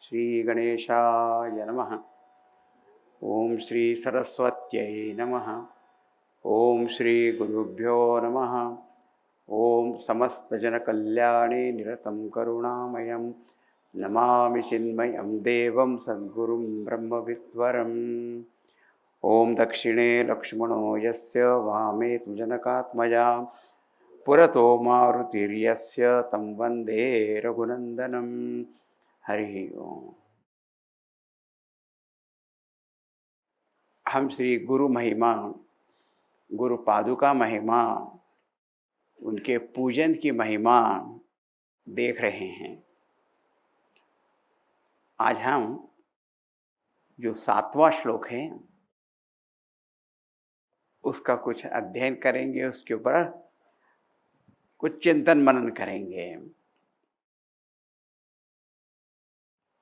श्री गणेशाय नमः। ओम श्री सरस्वत्यै नमः। ओम श्री गुरुभ्यो नमः। ओम समस्त जन कल्याणे निरतं करुणामयं नमामि चिन्मयं देवं सद्गुरुं ब्रह्मविद्वरम्। ओम दक्षिणे लक्ष्मणो यस्य वामे तु जनकात्मजा पुरतो मारुतिर्यस्य तं वन्दे रघुनन्दनं। हरि ओम। हम श्री गुरु महिमा, गुरु पादुका महिमा, उनके पूजन की महिमा देख रहे हैं। आज हम जो 7वां श्लोक है उसका कुछ अध्ययन करेंगे, उसके ऊपर कुछ चिंतन मनन करेंगे।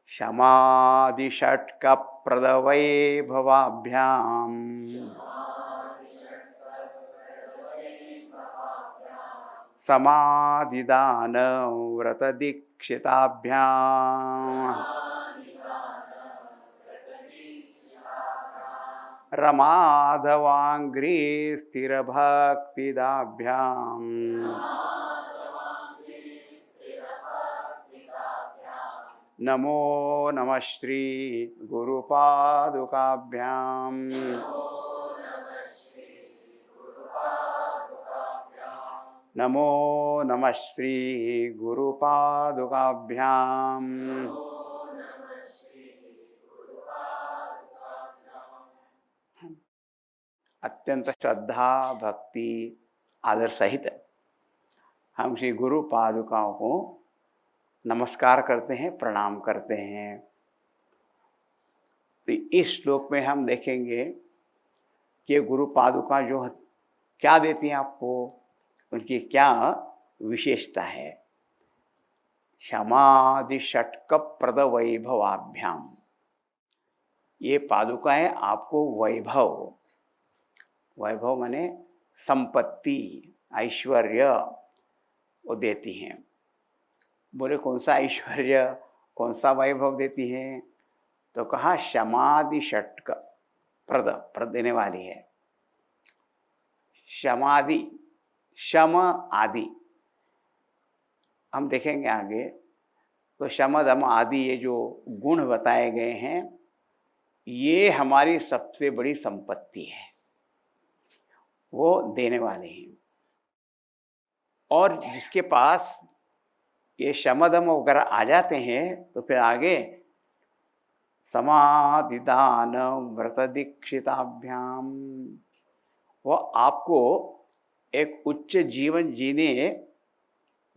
क्षमादि षट्क प्रदवैभवाभ्याम समाधिदान व्रत दीक्षिताभ्याम रमाधवांघ्रि स्थिर भक्तिदाभ्याम नमो नमः श्री गुरुपादुकाभ्याम। नमो नमः श्री गुरुपादुकाभ्याम। अत्यंत श्रद्धा भक्ति आदर सहित हम श्री गुरु पादुकाओं को नमस्कार करते हैं, प्रणाम करते हैं। तो इस श्लोक में हम देखेंगे कि गुरु पादुका जो क्या देती हैं आपको, उनकी क्या विशेषता है। क्षमादि षट्क प्रद वैभवाभ्याम, ये पादुकाएं आपको वैभव, वैभव माने संपत्ति, ऐश्वर्य वो देती हैं। बोले कौन सा ऐश्वर्य, कौन सा वैभव देती है? तो कहा क्षमादि षट्क प्रद, प्रद देने वाली है। क्षमादि, शम आदि हम देखेंगे आगे। तो शम दम आदि ये जो गुण बताए गए हैं, ये हमारी सबसे बड़ी संपत्ति है, वो देने वाले हैं। और जिसके पास ये शमदम वगैरह आ जाते हैं तो फिर आगे समाधि दान व्रत दीक्षिताभ्याम, वो आपको एक उच्च जीवन जीने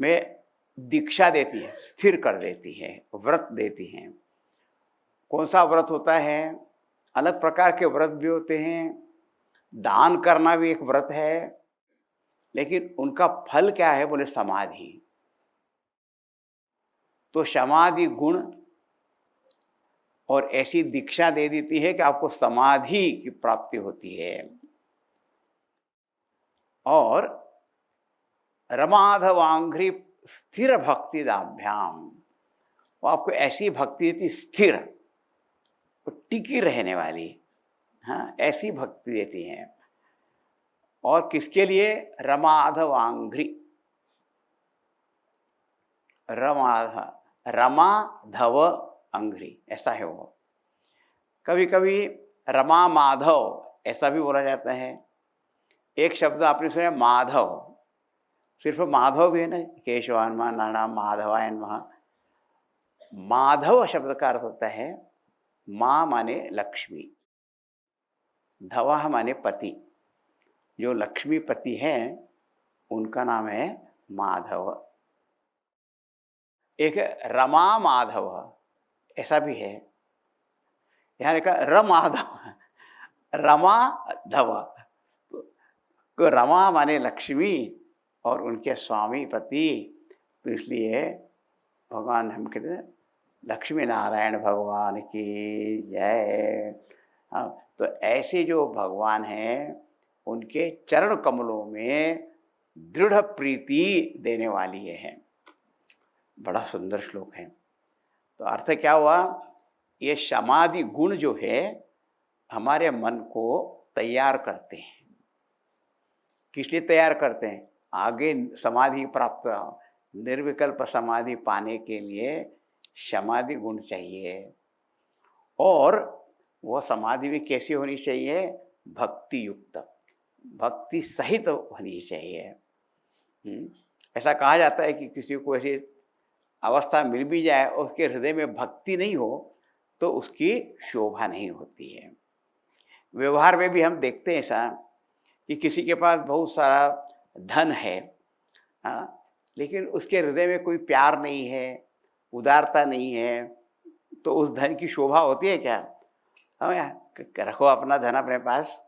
में दीक्षा देती है, स्थिर कर देती है, व्रत देती हैं। कौन सा व्रत होता है? अलग प्रकार के व्रत भी होते हैं। दान करना भी एक व्रत है, लेकिन उनका फल क्या है? बोले समाधि। तो समाधि गुण और ऐसी दीक्षा दे देती है कि आपको समाधि की प्राप्ति होती है। और रमाधवांघ्रि स्थिर भक्तिदाभ्याम, वो आपको ऐसी भक्ति देती, स्थिर, टिकी रहने वाली, हाँ, ऐसी भक्ति देती हैं। और किसके लिए? रमाधवांघ्रि, रमाधव अंघ्रि, ऐसा है वो। कभी कभी रमा माधव ऐसा भी बोला जाता है। एक शब्द आपने सुना माधव, सिर्फ माधव भी है ना, केशवान नारायण माधवायन नमः। माधव शब्द का अर्थ होता है माँ माने लक्ष्मी, धवा माने पति। जो लक्ष्मीपति हैं उनका नाम है माधव। एक रमा माधव ऐसा भी है। यहाँ लिखा रमाधव, रमाधव। तो रमा माने लक्ष्मी और उनके स्वामी पति, तो इसलिए भगवान हम कहते हैं लक्ष्मी नारायण भगवान की जय। हाँ, तो ऐसे जो भगवान हैं उनके चरण कमलों में दृढ़ प्रीति देने वाली ये है। बड़ा सुंदर श्लोक है। तो अर्थ क्या हुआ, ये समाधि गुण जो है हमारे मन को तैयार करते हैं। किस लिए तैयार करते हैं? आगे समाधि प्राप्त, निर्विकल्प समाधि पाने के लिए समाधि गुण चाहिए। और वो समाधि भी कैसी होनी चाहिए? भक्ति युक्त, भक्ति सहित होनी चाहिए। ऐसा कहा जाता है कि किसी को ऐसी अवस्था मिल भी जाए और उसके हृदय में भक्ति नहीं हो तो उसकी शोभा नहीं होती है। व्यवहार में भी हम देखते हैं ऐसा कि किसी के पास बहुत सारा धन है, हाँ, लेकिन उसके हृदय में कोई प्यार नहीं है, उदारता नहीं है, तो उस धन की शोभा होती है क्या? हाँ, रखो अपना धन अपने पास।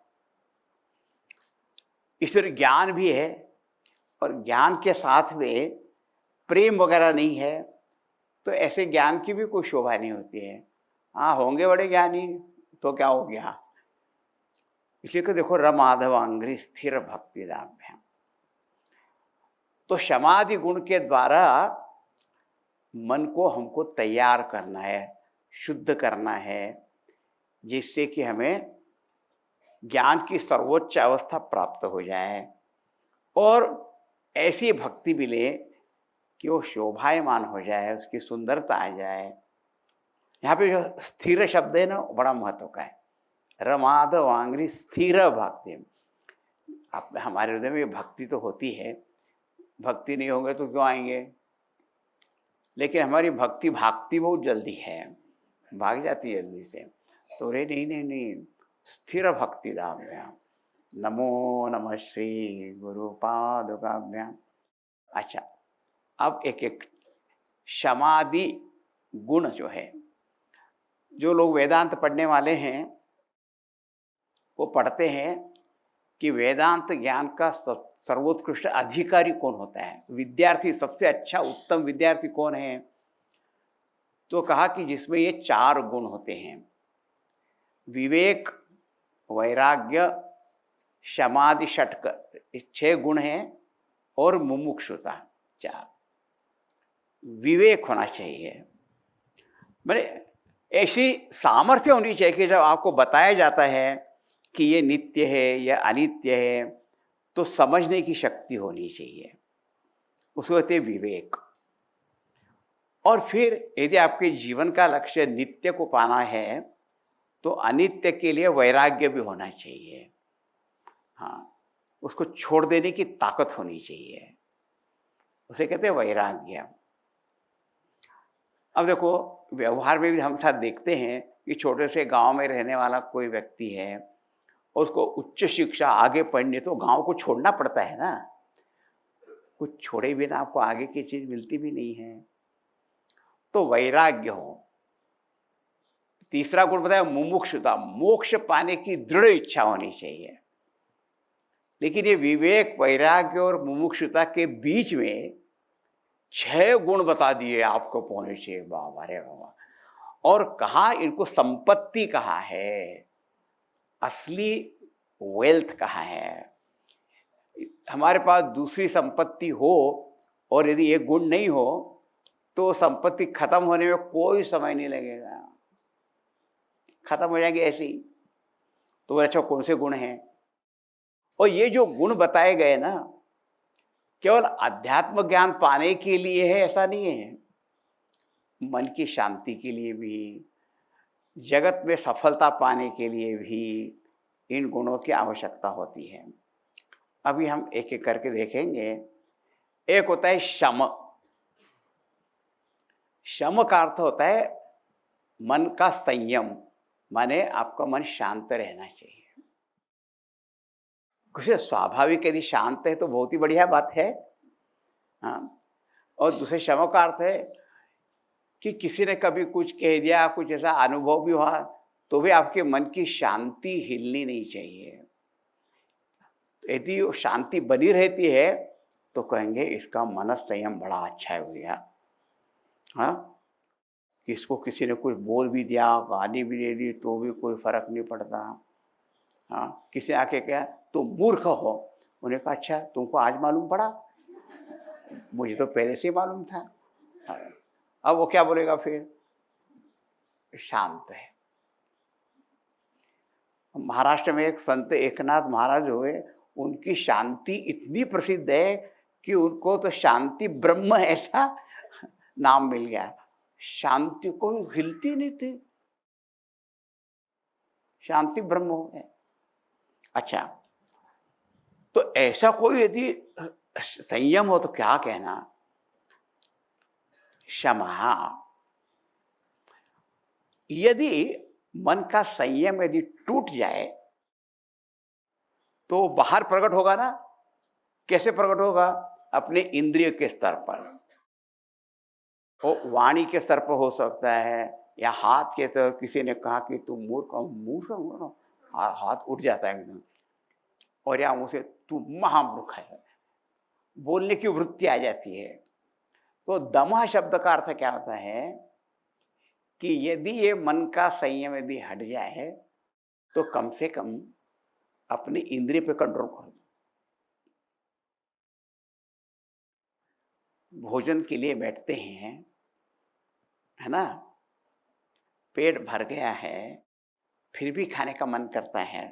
ईश्वर ज्ञान भी है और ज्ञान के साथ में प्रेम वगैरह नहीं है, तो ऐसे ज्ञान की भी कोई शोभा नहीं होती है। हाँ, होंगे बड़े ज्ञानी तो क्या हो गया? इसलिए कि देखो, रमाधवांघ्रि स्थिर भक्ति दाभ्याम। तो समाधि गुण के द्वारा मन को हमको तैयार करना है, शुद्ध करना है, जिससे कि हमें ज्ञान की सर्वोच्च अवस्था प्राप्त हो जाए और ऐसी भक्ति मिले कि वो शोभायमान हो जाए, उसकी सुंदरता आ जाए। यहाँ पे जो स्थिर शब्द है ना, बड़ा महत्व का है। रमाधवांघ्रि स्थिर भक्ति। आप हमारे हृदय में भक्ति तो होती है, भक्ति नहीं होंगे तो क्यों आएंगे? लेकिन हमारी भक्ति भागती बहुत जल्दी है, भाग जाती है जल्दी से। तो रे नहीं, स्थिर भक्ति दाभ्याम। नमो नमः श्री गुरुपादुकाभ्याम। अच्छा, अब एक एक समाधि गुण जो है, जो लोग वेदांत पढ़ने वाले हैं वो पढ़ते हैं कि वेदांत ज्ञान का सर्वोत्कृष्ट अधिकारी कौन होता है, विद्यार्थी सबसे अच्छा उत्तम विद्यार्थी कौन है? तो कहा कि जिसमें ये 4 गुण होते हैं, विवेक, वैराग्य, समाधि, षटक, 6 गुण हैं, और मुमुक्षुता 4। विवेक होना चाहिए, मैंने ऐसी सामर्थ्य होनी चाहिए कि जब आपको बताया जाता है कि ये नित्य है या अनित्य है तो समझने की शक्ति होनी चाहिए, उसको कहते हैं विवेक। और फिर यदि आपके जीवन का लक्ष्य नित्य को पाना है तो अनित्य के लिए वैराग्य भी होना चाहिए। हाँ, उसको छोड़ देने की ताकत होनी चाहिए, उसे कहते हैं वैराग्य। अब देखो, व्यवहार में भी हम साथ देखते हैं कि छोटे से गांव में रहने वाला कोई व्यक्ति है और उसको उच्च शिक्षा आगे पढ़नी तो गांव को छोड़ना पड़ता है ना, कुछ छोड़े बिना आपको आगे की चीज मिलती भी नहीं है। तो वैराग्य हो। तीसरा गुण बताया मुमुक्षुता, मोक्ष पाने की दृढ़ इच्छा होनी चाहिए। लेकिन ये विवेक, वैराग्य और मुमुक्षुता के बीच में 6 गुण बता दिए आपको होने चाहिए। बाबा रे बाबा! और कहा इनको संपत्ति कहा है, असली वेल्थ कहा है। हमारे पास दूसरी संपत्ति हो और यदि ये गुण नहीं हो तो संपत्ति खत्म होने में कोई समय नहीं लगेगा, खत्म हो जाएंगे ऐसे ही। तो अच्छा, कौन से गुण हैं? और ये जो गुण बताए गए ना, केवल अध्यात्म ज्ञान पाने के लिए है ऐसा नहीं है, मन की शांति के लिए भी, जगत में सफलता पाने के लिए भी इन गुणों की आवश्यकता होती है। अभी हम एक एक करके देखेंगे। एक होता है शम। शम का अर्थ होता है मन का संयम, माने आपका मन शांत रहना चाहिए। कुछ स्वाभाविक यदि शांत है तो बहुत ही बढ़िया बात है। हाँ, और दूसरे शम का अर्थ है कि किसी ने कभी कुछ कह दिया, कुछ ऐसा अनुभव भी हुआ, तो भी आपके मन की शांति हिलनी नहीं चाहिए। यदि वो शांति बनी रहती है तो कहेंगे इसका मन संयम बड़ा अच्छा है भैया। हाँ, किसको किसी ने कुछ बोल भी दिया, गाली भी दे दी, तो भी कोई फर्क नहीं पड़ता। हाँ, किसी आके कहा तुम मूर्ख हो, उन्हें कहा अच्छा तुमको आज मालूम पड़ा, मुझे तो पहले से ही मालूम था। हाँ, अब वो क्या बोलेगा फिर? शांत है। महाराष्ट्र में एक संत एकनाथ महाराज हुए, उनकी शांति इतनी प्रसिद्ध है कि उनको तो शांति ब्रह्म ऐसा नाम मिल गया। शांति कोई हिलती नहीं थी, शांति ब्रह्म हो गए। अच्छा, तो ऐसा कोई यदि संयम हो तो क्या कहना, क्षमा। यदि मन का संयम यदि टूट जाए तो बाहर प्रकट होगा ना। कैसे प्रकट होगा? अपने इंद्रिय के स्तर पर, वो वाणी के स्तर पर हो सकता है, या हाथ के स्तर। किसी ने कहा कि तुम मूर्ख हो, मूर्ख हो, हाथ उठ जाता है एकदम। और या मुझसे तू महामूर्ख है, बोलने की वृत्ति आ जाती है। तो दमः शब्द का अर्थ क्या होता है कि यदि ये मन का संयम यदि हट जाए तो कम से कम अपनी इंद्रिय पे कंट्रोल कर दो। भोजन के लिए बैठते हैं, है ना, पेट भर गया है, फिर भी खाने का मन करता है,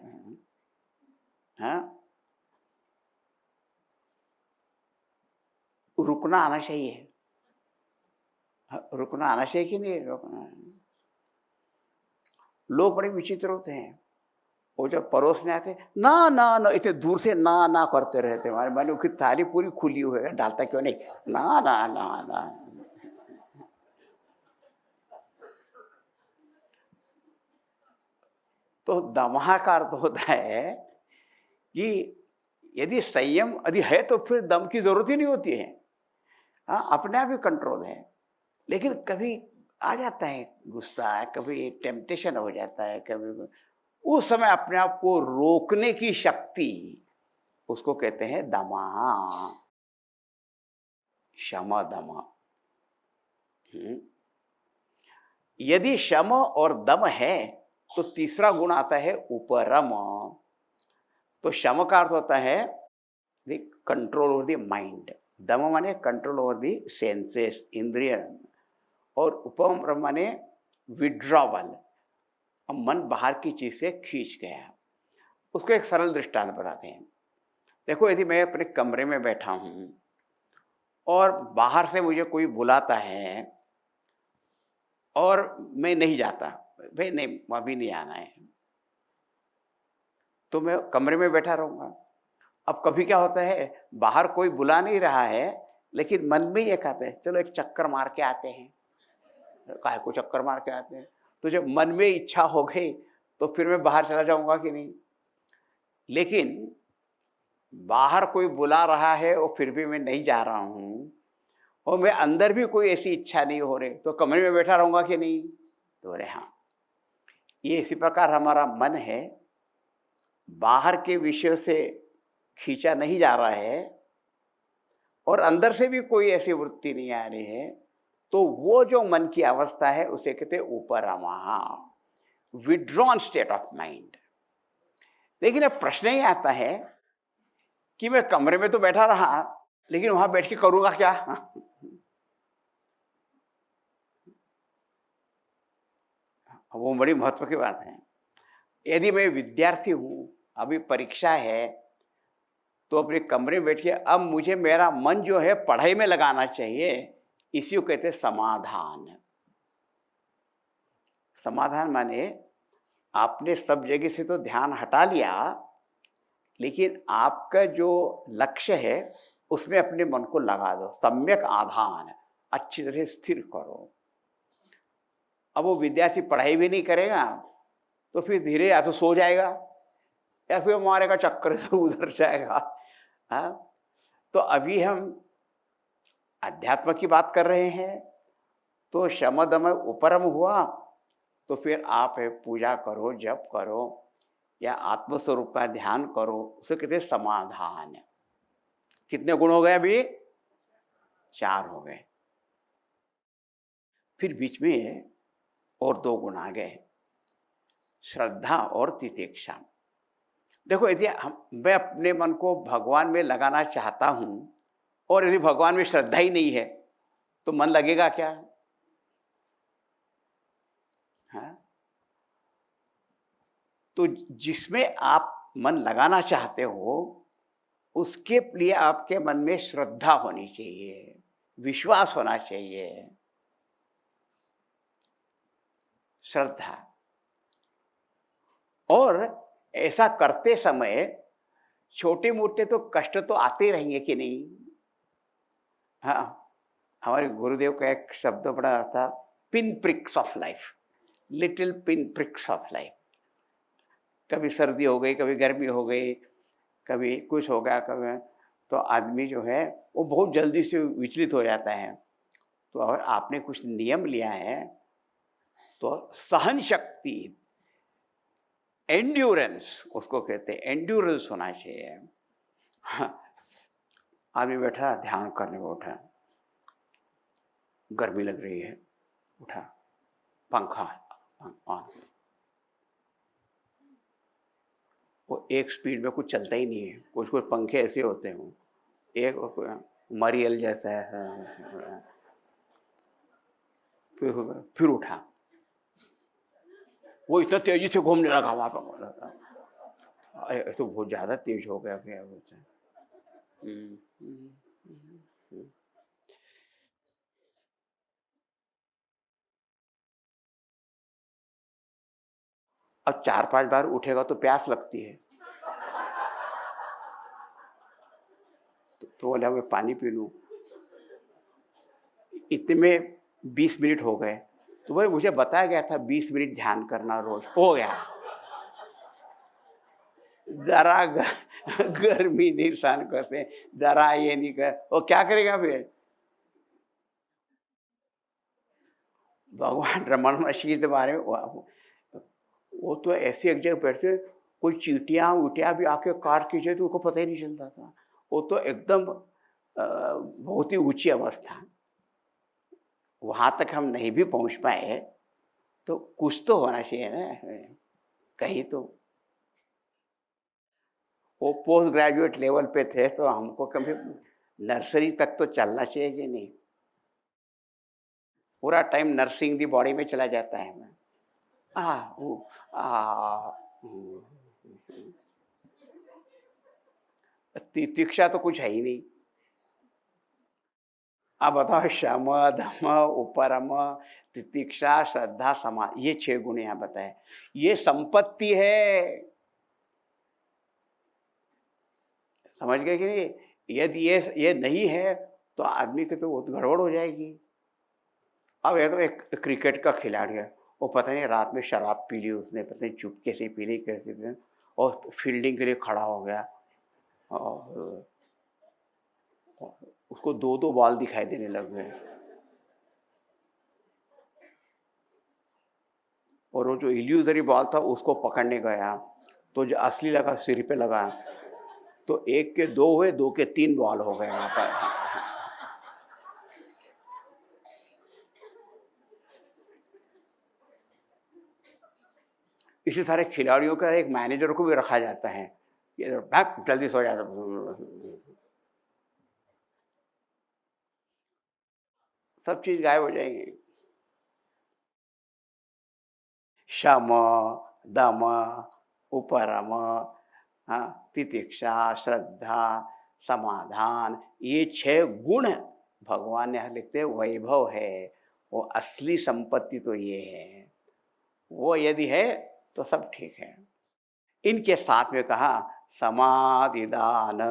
हाँ, रुकना आना चाहिए। रुकना आना चाहिए कि नहीं रुकना? लोग बड़े विचित्र होते हैं, वो जब परोसने आते ना ना ना, इतने दूर से ना ना करते रहते। मैंने उसकी थाली पूरी खुली हुई है, डालता क्यों नहीं, ना ना ना ना। तो दमहा का अर्थ होता है कि यदि संयम यदि है तो फिर दम की जरूरत ही नहीं होती है। हाँ, अपने आप ही कंट्रोल है। लेकिन कभी आ जाता है गुस्सा, कभी टेम्पटेशन हो जाता है, कभी उस समय अपने आप को रोकने की शक्ति, उसको कहते हैं दमा, शम दम। यदि शम और दम है तो तीसरा गुण आता है उपरम। तो शम का अर्थ होता है the control over the mind, दम माने कंट्रोल ओवर द सेंसेस, इंद्रिय, और उपरम माने विड्रॉवल, मन बाहर की चीज से खींच गया। उसको एक सरल दृष्टांत बताते हैं। देखो, यदि मैं अपने कमरे में बैठा हूं और बाहर से मुझे कोई बुलाता है और मैं नहीं जाता, भाई नहीं अभी नहीं आना है, तो मैं कमरे में बैठा रहूंगा। अब कभी क्या होता है, बाहर कोई बुला नहीं रहा है, लेकिन मन में ये कहते हैं चलो एक चक्कर मार के आते हैं। काहे को चक्कर मार के आते हैं? तो जब मन में इच्छा हो गई तो फिर मैं बाहर चला जाऊंगा कि नहीं? लेकिन बाहर कोई बुला रहा है और फिर भी मैं नहीं जा रहा हूं, और मैं अंदर भी कोई ऐसी इच्छा नहीं हो रही, तो कमरे में बैठा रहूंगा कि नहीं? तो अरे हाँ, ये इसी प्रकार हमारा मन है, बाहर के विषय से खींचा नहीं जा रहा है और अंदर से भी कोई ऐसी वृत्ति नहीं आ रही है, तो वो जो मन की अवस्था है उसे कहते हैं उपरमा, विड्रॉन स्टेट ऑफ माइंड। लेकिन अब प्रश्न ही आता है कि मैं कमरे में तो बैठा रहा, लेकिन वहां बैठ के करूंगा क्या? वो बड़ी महत्व की बात है। यदि मैं विद्यार्थी हूं, अभी परीक्षा है, तो अपने कमरे में बैठ के अब मुझे मेरा मन जो है पढ़ाई में लगाना चाहिए, इसी को कहते हैं समाधान। समाधान माने आपने सब जगह से तो ध्यान हटा लिया, लेकिन आपका जो लक्ष्य है उसमें अपने मन को लगा दो, सम्यक आधान, अच्छी तरह स्थिर करो। अब वो विद्यार्थी पढ़ाई भी नहीं करेगा तो फिर धीरे या तो सो जाएगा या फिर मारेगा चक्कर से उधर जाएगा। हाँ, तो अभी हम अध्यात्म की बात कर रहे हैं, तो शम दम उपरम हुआ, तो फिर आप पूजा करो, जप करो या आत्मस्वरूप का ध्यान करो, उसे कहते हैं समाधान। कितने गुण हो गए अभी? 4 हो गए। फिर बीच में और 2 गुण आ गए, श्रद्धा और तितिक्षा। देखो, यदि मैं अपने मन को भगवान में लगाना चाहता हूं और यदि भगवान में श्रद्धा ही नहीं है तो मन लगेगा क्या? हाँ, तो जिसमें आप मन लगाना चाहते हो, उसके लिए आपके मन में श्रद्धा होनी चाहिए, विश्वास होना चाहिए। श्रद्धा। और ऐसा करते समय छोटे मोटे तो कष्ट तो आते रहेंगे कि नहीं। हाँ, हमारे गुरुदेव का एक शब्द बड़ा था, pin prix of life, little pin prix of life. कभी सर्दी हो गई, कभी गर्मी हो गई, कभी कुछ हो गया, कभी, तो आदमी जो है वो बहुत जल्दी से विचलित हो जाता है। तो अगर आपने कुछ नियम लिया है तो सहन शक्ति, एंड्योरेंस उसको कहते हैं, एंड्योरेंस होना चाहिए। हाँ, आदमी बैठा ध्यान करने को उठा, गर्मी लग रही है, उठा, पंखा ऑन, वो एक स्पीड में कुछ चलता ही नहीं है। कुछ कुछ पंखे ऐसे होते हैं, एक मरियल जैसा है। फिर उठा, वो इतना तेजी से घूमने लगा वहां पर, अरे तो बहुत ज्यादा तेज हो गया क्या बोलते हैं। अब 4-5 बार उठेगा तो प्यास लगती है, तो बोला मैं पानी पी लूं। इतने में 20 मिनट हो गए, तो बोले मुझे बताया गया था 20 मिनट ध्यान करना रोज, हो गया। जरा गर्मी नहीं सहन करते, जरा ये नहीं कर, वो क्या करेगा फिर। भगवान रमन महर्षि के बारे में वो तो ऐसी एक जगह बैठते, कोई चींटियां उटियां भी आके काट खींचे तो उनको पता ही नहीं चलता था। वो तो एकदम बहुत ही ऊंची अवस्था। वहां तक हम नहीं भी पहुंच पाए तो कुछ तो होना चाहिए ना कहीं तो। वो पोस्ट ग्रेजुएट लेवल पे थे तो हमको कभी नर्सरी तक तो चलना चाहिए कि नहीं। पूरा टाइम नर्सिंग दी बॉडी में चला जाता है। आ, वो, आ, तितिक्षा तो कुछ है ही नहीं। आप बताओ, शम दम उपरम तितिक्षा श्रद्धा समा, ये 6 गुण यहाँ बताए। ये संपत्ति है, समझ गए कि नहीं। यदि ये नहीं है तो आदमी की तो बहुत गड़बड़ हो जाएगी। अब ये तो एक क्रिकेट का खिलाड़ी है, वो पता नहीं रात में शराब पी ली उसने, पता नहीं चुपके से पी ली कैसे पी ली, और फील्डिंग के लिए खड़ा हो गया और उसको 2-2 बॉल दिखाई देने लग गए, और वो जो इल्यूजरी बॉल था उसको पकड़ने गया तो जो असली लगा सिर पे लगा, तो 1 के 2 हुए, 2 के 3 बॉल हो गए वहां पर। इसी सारे खिलाड़ियों का एक मैनेजर को भी रखा जाता है, ये भाग जल्दी सो जाता, सब चीज गायब हो जाएंगे। शम दम उपरम, हाँ, तितिक्षा श्रद्धा समाधान, ये 6 गुण भगवान ने लिखते वैभव है। वो असली संपत्ति तो ये है, वो यदि है तो सब ठीक है। इनके साथ में कहा समाधि दान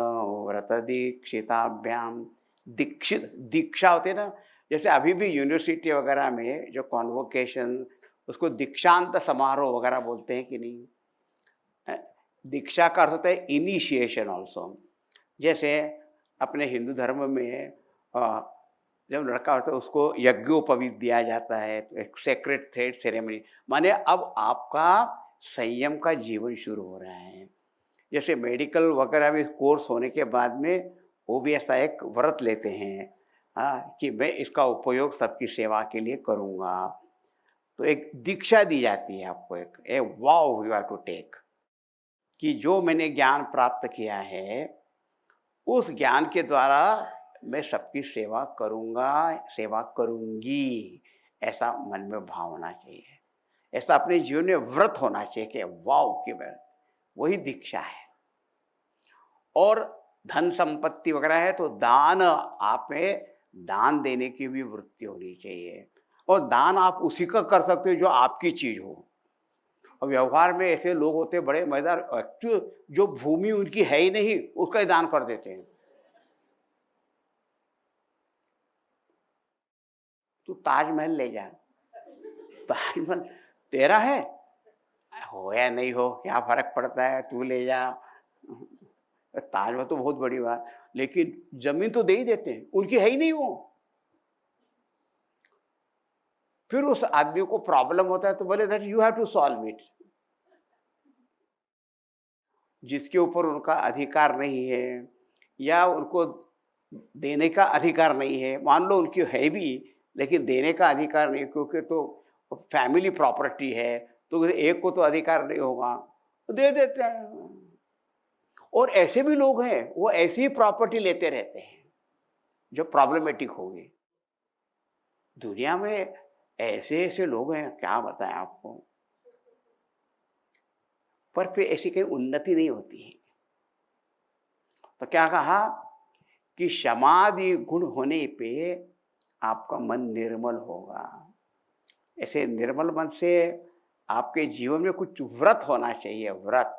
व्रत दीक्षिताभ्याम। दीक्षित, दीक्षा होते ना, जैसे अभी भी यूनिवर्सिटी वगैरह में जो कॉन्वोकेशन, उसको दीक्षांत समारोह वगैरह बोलते हैं कि नहीं। दीक्षा का अर्थ होता है इनिशिएशन ऑल्सो। जैसे अपने हिंदू धर्म में जब लड़का होता है उसको यज्ञोपवीत दिया जाता है, तो एक सेक्रेट थ्रेड सेरेमनी, माने अब आपका संयम का जीवन शुरू हो रहा है। जैसे मेडिकल वगैरह में कोर्स होने के बाद में वो भी ऐसा एक व्रत लेते हैं, हाँ, कि मैं इसका उपयोग सबकी सेवा के लिए करूँगा। तो एक दीक्षा दी जाती है आपको, एक a vow you have to take, कि जो मैंने ज्ञान प्राप्त किया है उस ज्ञान के द्वारा मैं सबकी सेवा करूँगा, सेवा करूँगी, ऐसा मन में भावना चाहिए। ऐसा अपने जीवन में व्रत होना चाहिए कि वाव की बात, वही दीक्षा है। और धन संपत्ति वगैरह है तो दान, आप में दान देने की भी वृत्ति होनी चाहिए, और दान आप उसी का कर सकते हो जो आपकी चीज हो। और व्यवहार में ऐसे लोग होते हैं बड़े मजेदार, एक्चुअल जो भूमि उनकी है ही नहीं उसका ही दान कर देते हैं। तू ताजमहल ले जा, ताजमहल तेरा है, हो या नहीं हो क्या फर्क पड़ता है, तू ले जा। ताजमहल तो बहुत बड़ी बात, लेकिन जमीन तो दे ही देते हैं, उनकी है ही नहीं वो। फिर उस आदमी को प्रॉब्लम होता है तो बोले that you have to solve it. जिसके ऊपर उनका अधिकार नहीं है या उनको देने का अधिकार नहीं है, मान लो उनकी है भी लेकिन देने का अधिकार नहीं, क्योंकि तो फैमिली प्रॉपर्टी है तो एक को तो अधिकार नहीं होगा, तो दे देते हैं। और ऐसे भी लोग हैं वो ऐसी ही प्रॉपर्टी लेते रहते हैं जो प्रॉब्लमेटिक होगी। दुनिया में ऐसे ऐसे लोग हैं, क्या बताएं आपको, पर फिर ऐसी कहीं उन्नति नहीं होती है। तो क्या कहा कि समाधि गुण होने पे आपका मन निर्मल होगा। ऐसे निर्मल मन से आपके जीवन में कुछ व्रत होना चाहिए, व्रत।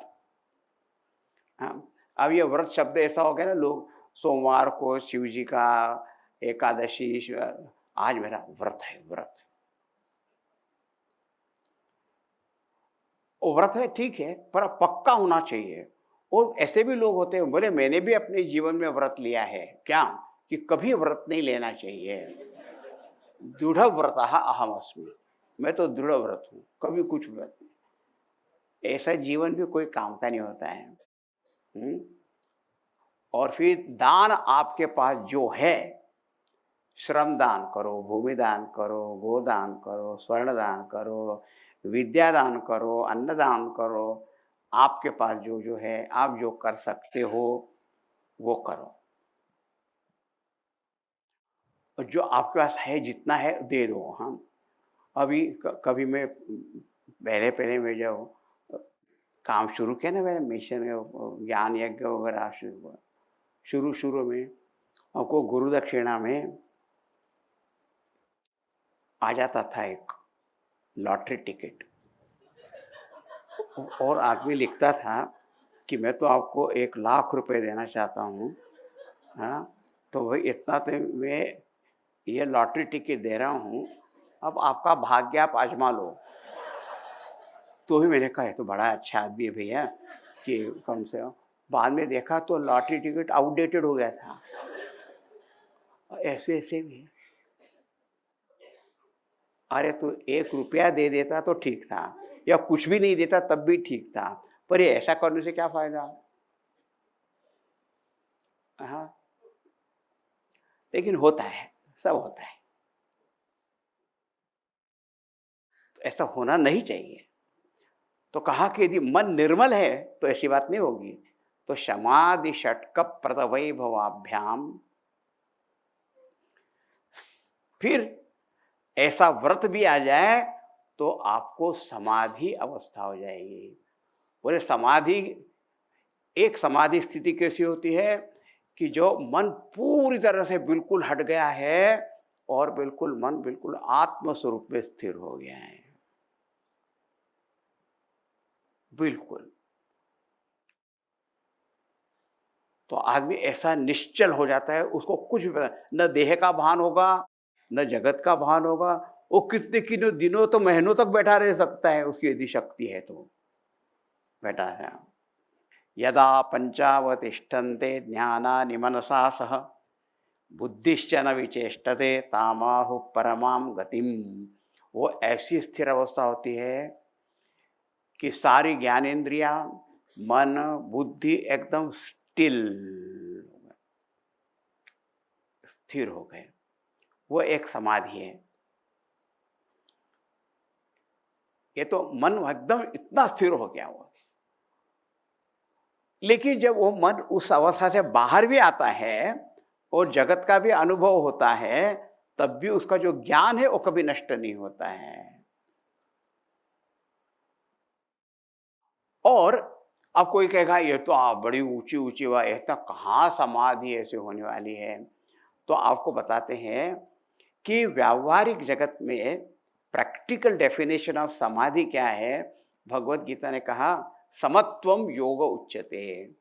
हाँ, अब ये व्रत शब्द ऐसा हो गया ना, लोग सोमवार को शिव जी का, एकादशी, आज मेरा व्रत है, व्रत है। वो व्रत है ठीक है, पर पक्का होना चाहिए। और ऐसे भी लोग होते हैं, बोले मैंने भी अपने जीवन में व्रत लिया है, क्या कि कभी व्रत नहीं लेना चाहिए। दृढ़ व्रतः अहमस्मि, मैं तो दृढ़ व्रत हूँ, कभी कुछ व्रत नहीं। ऐसा जीवन भी कोई काम का नहीं होता है। और फिर दान आपके पास जो है, श्रम दान करो, भूमि दान करो, गोदान करो, स्वर्ण दान करो, विद्या दान करो, अन्न दान करो, आपके पास जो जो है, आप जो कर सकते हो वो करो। और जो आपके पास है जितना है दे दो। हम अभी कभी मैं पहले पहले में जब काम शुरू किया ना, मैंने मिशन ज्ञान यज्ञ वगैरह शुरू में हमको गुरु दक्षिणा में आ जाता था एक लॉटरी टिकट, और आदमी लिखता था कि मैं तो आपको 1,00,000 रुपए देना चाहता हूँ। हाँ, तो भाई इतना तो मैं ये लॉटरी टिकट दे रहा हूँ, अब आपका भाग्य आप आजमा लो। तो ही मैंने कहा ये तो बड़ा अच्छा आदमी है भैया कि कम से कम। बाद में देखा तो लॉटरी टिकट आउटडेटेड हो गया था। ऐसे ऐसे भी, अरे तो 1 रुपया दे देता तो ठीक था, या कुछ भी नहीं देता तब भी ठीक था, पर ये ऐसा करने से क्या फायदा। हाँ, लेकिन होता है, सब होता है, तो ऐसा होना नहीं चाहिए। तो कहा कि यदि मन निर्मल है तो ऐसी बात नहीं होगी। तो समाधि षट्क प्रतवैभवाभ्याम, फिर ऐसा व्रत भी आ जाए तो आपको समाधि अवस्था हो जाएगी। बोले समाधि, एक समाधि स्थिति कैसी होती है कि जो मन पूरी तरह से बिल्कुल हट गया है और बिल्कुल मन बिल्कुल आत्म स्वरूप में स्थिर हो गया है, बिल्कुल। तो आदमी ऐसा निश्चल हो जाता है, उसको कुछ भी न देह का भान होगा न जगत का भान होगा। वो कितने कितने दिनों तो महीनों तक बैठा रह सकता है, उसकी यदि शक्ति है तो बैठा है। यदा पंचावतिष्ठन्ते ज्ञानानि मनसा सह बुद्धिश्च न विचेष्टते तामाहु परमाम गतिम। वो ऐसी स्थिर अवस्था होती है कि सारी ज्ञानेंद्रियां, मन, बुद्धि एकदम स्थिर हो गए। वो एक समाधि है। ये तो मन एकदम इतना स्थिर हो गया हुआ। लेकिन जब वो मन उस अवस्था से बाहर भी आता है और जगत का भी अनुभव होता है, तब भी उसका जो ज्ञान है वो कभी नष्ट नहीं होता है। और अब कोई कहेगा ये तो आप बड़ी ऊंची ऊंची बात, इतना कहाँ समाधि ऐसे होने वाली है। तो आपको बताते हैं कि व्यावहारिक जगत में प्रैक्टिकल डेफिनेशन ऑफ समाधि क्या है। भगवत गीता ने कहा समत्वम योग उच्यते।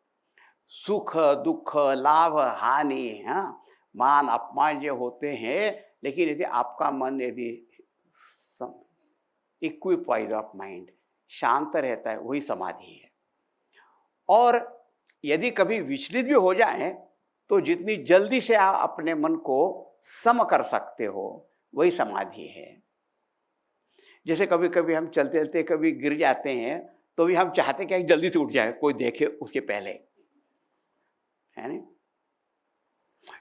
सुख दुख लाभ हानि, हाँ, मान अपमान जो होते हैं, लेकिन यदि आपका मन यदि इक्विपाइज ऑफ माइंड, शांत रहता है, वही समाधि है। और यदि कभी विचलित भी हो जाए तो जितनी जल्दी से आप अपने मन को सम कर सकते हो, वही समाधि है। जैसे कभी कभी हम चलते चलते कभी गिर जाते हैं तो भी हम चाहते हैं कि जल्दी से उठ जाए, कोई देखे उसके पहले, है ना।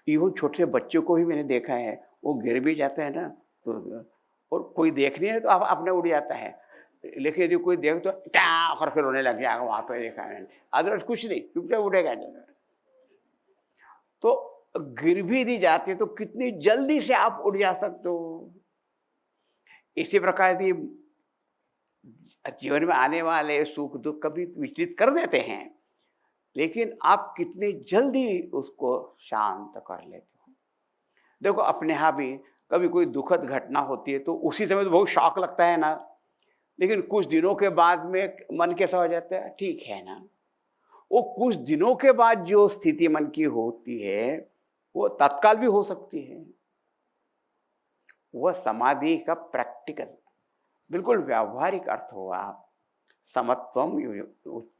इवन छोटे बच्चों को भी मैंने देखा है, वो गिर भी जाते हैं ना तो, और कोई देख नहीं है तो अपने उड़ जाता है, लेकिन यदि कोई देख तो क्या करके रोने लग जाएगा, वहां पे देखा है, अदरवाइज कुछ नहीं, चुपचाप उठेगा। तो गिर भी दी जाती है तो कितनी जल्दी से आप उड़ जा सकते हो। इसी प्रकार यदि जीवन में आने वाले सुख दुख कभी विचलित कर देते हैं, लेकिन आप कितनी जल्दी उसको शांत कर लेते हो। देखो अपने यहाँ भी कभी कोई दुखद घटना होती है तो उसी समय तो बहुत शॉक लगता है ना, लेकिन कुछ दिनों के बाद में मन कैसा हो जाता है, ठीक है ना। वो कुछ दिनों के बाद जो स्थिति मन की होती है वो तत्काल भी हो सकती है। वह समाधि का प्रैक्टिकल बिल्कुल व्यावहारिक अर्थ हुआ समत्वम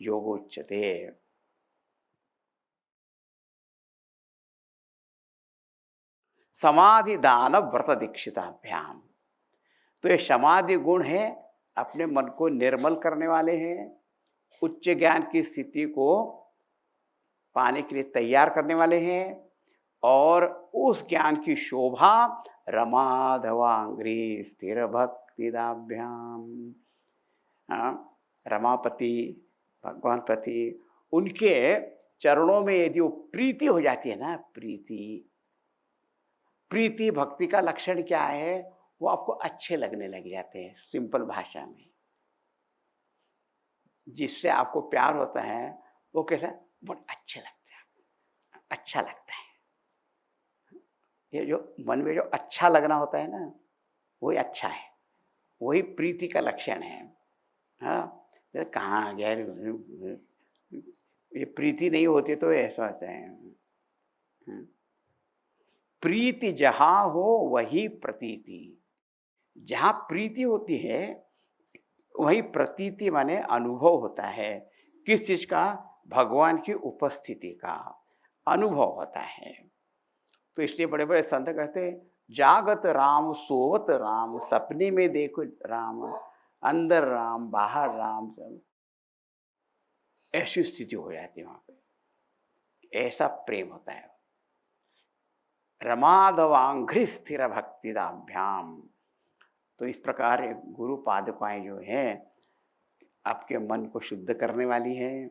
योगोच्यते। समाधि दान व्रत दीक्षिताभ्याम, तो ये समाधि गुण है, अपने मन को निर्मल करने वाले हैं, उच्च ज्ञान की स्थिति को पाने के लिए तैयार करने वाले हैं, और उस ज्ञान की शोभा रमाधवांग्री स्थिर भक्तिदाभ्याम। रमापति भगवान पति, उनके चरणों में यदि वो प्रीति हो जाती है ना, प्रीति भक्ति का लक्षण क्या है, वो आपको अच्छे लगने लग जाते हैं। सिंपल भाषा में जिससे आपको प्यार होता है वो कैसा, बहुत अच्छे लगते हैं, अच्छा लगता है। ये जो मन में जो अच्छा लगना होता है ना, वही अच्छा है, वही प्रीति का लक्षण है। हाँ, कहाँ गया, ये प्रीति नहीं होती तो ऐसा होता है। प्रीति जहाँ हो वही प्रतीति, जहाँ प्रीति होती है वही प्रतीति माने अनुभव होता है। किस चीज का, भगवान की उपस्थिति का अनुभव होता है। तो इसलिए बड़े बड़े संत कहते हैं जागत राम सोवत राम, सपने में देखो राम, अंदर राम बाहर राम, सब ऐसी स्थिति हो जाती है वहां पे, ऐसा प्रेम होता है। रमाधवांघ्रि स्थिर भक्तिदाभ्याम, तो इस प्रकार गुरु पादुकाएं जो हैं आपके मन को शुद्ध करने वाली हैं,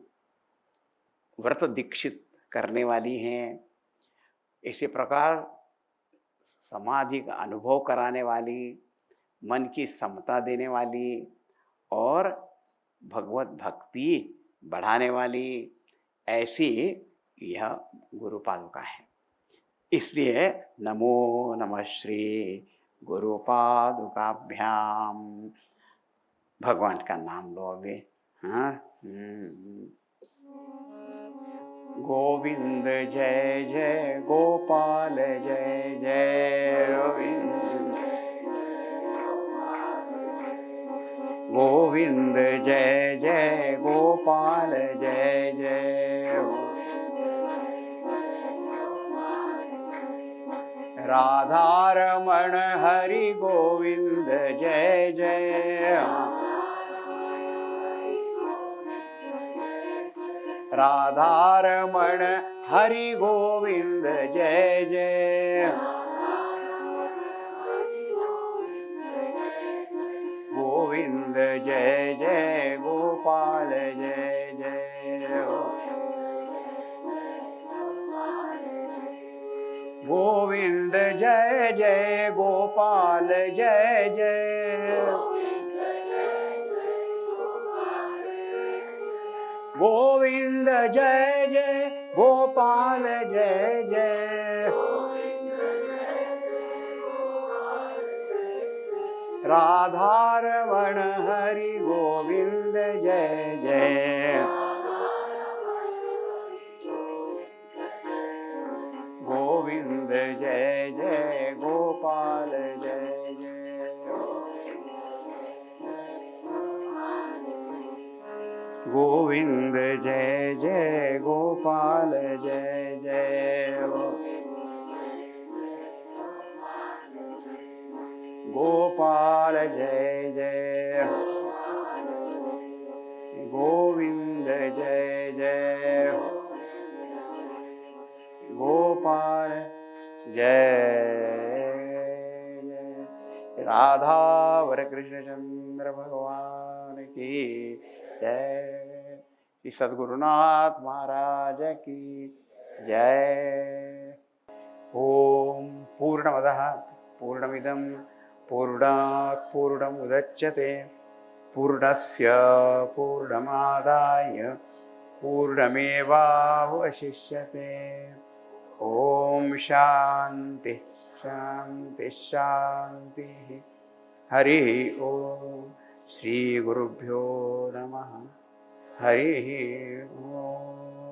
व्रत दीक्षित करने वाली हैं, इसी प्रकार समाधि का अनुभव कराने वाली, मन की समता देने वाली और भगवत भक्ति बढ़ाने वाली, ऐसी यह गुरु पादुका है। इसलिए नमो नमः श्री गुरु पादुकाभ्याम। भगवान का नाम लो अभी। हाँ, गोविंद जय जय गोपाल जय जय गोविंद, गोविंद जय जय गोपाल जय जय, राधा रमण हरि गोविंद जय जय, राधा रमण हरि गोविंद जय जय, गोविंद जय जय गोपाल जय जय, गोविंद जय जय गोपाल जय जय, गोविंद जय जय गोपाल जय जय, राधारमण हरि गोविंद जय जय, गोविंद जय जय गोपाल जय जय, गोविंद जय जय गोपाल जय जय, गोपाल जय जय, गोविंद जय जय गोपाल जय जय, राधा वर कृष्ण चंद्र भगवान की जय, श्री सद्गुरुनाथ महाराज की जय। ओम पूर्णमदः पूर्णमिदं पूर्णात् पूर्णमुदच्यते पूर्णस्य पूर्णमादाय पूर्णमेवावशिष्यते। ओम शांति शांति शांति। हरि ओम। श्री गुरुभ्यो नमः। हरि ओम।